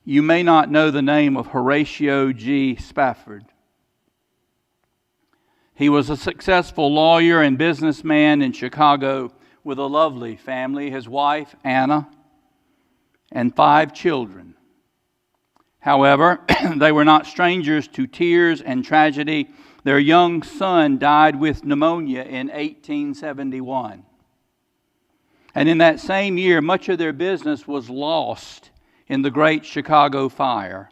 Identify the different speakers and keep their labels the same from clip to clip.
Speaker 1: You may not know the name of Horatio G. Spafford. He was a successful lawyer and businessman in Chicago with a lovely family, his wife, Anna, and 5 children. However, they were not strangers to tears and tragedy. Their young son died with pneumonia in 1871. And in that same year, much of their business was lost in the Great Chicago Fire.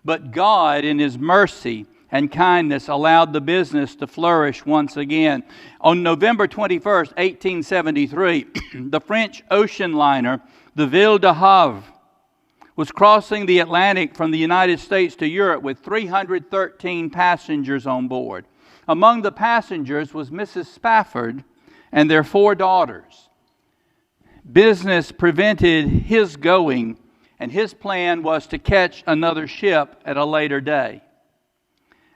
Speaker 1: But God, in His mercy and kindness, allowed the business to flourish once again. On November 21st, 1873, the French ocean liner, the Ville de Havre, was crossing the Atlantic from the United States to Europe with 313 passengers on board. Among the passengers was Mrs. Spafford and their 4 daughters. Business prevented his going, and his plan was to catch another ship at a later day.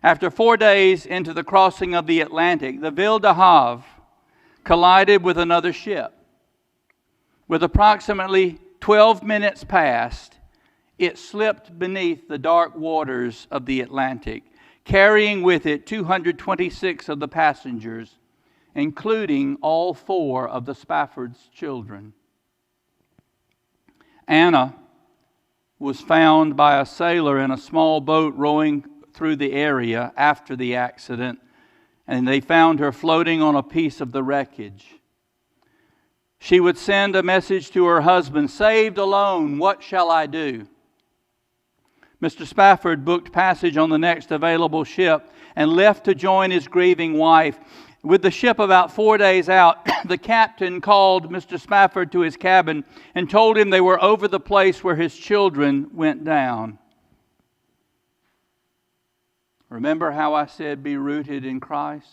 Speaker 1: After 4 days into the crossing of the Atlantic, the Ville de Havre collided with another ship. With approximately 12 minutes past, it slipped beneath the dark waters of the Atlantic, carrying with it 226 of the passengers, including all 4 of the Spafford's children. Anna was found by a sailor in a small boat rowing through the area after the accident, and they found her floating on a piece of the wreckage. She would send a message to her husband, "Saved alone, what shall I do?" Mr. Spafford booked passage on the next available ship and left to join his grieving wife. With the ship about 4 days out, the captain called Mr. Spafford to his cabin and told him they were over the place where his children went down. Remember how I said be rooted in Christ?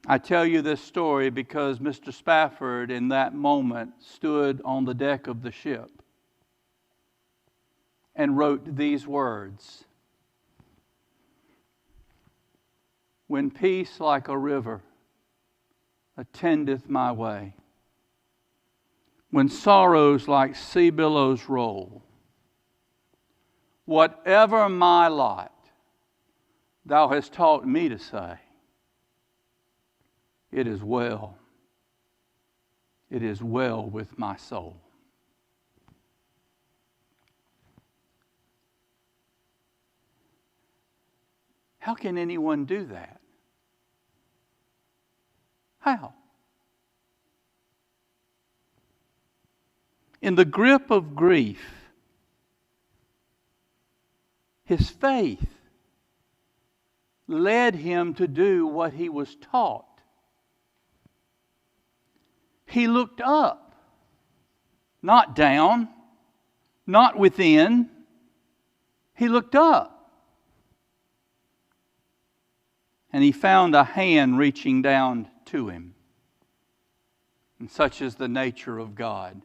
Speaker 1: I tell you this story because Mr. Spafford in that moment stood on the deck of the ship and wrote these words: "When peace like a river attendeth my way, when sorrows like sea billows roll, whatever my lot, thou hast taught me to say, it is well. It is well with my soul." How can anyone do that? How? In the grip of grief, his faith led him to do what he was taught. He looked up, not down, not within. He looked up. And he found a hand reaching down to him. And such is the nature of God.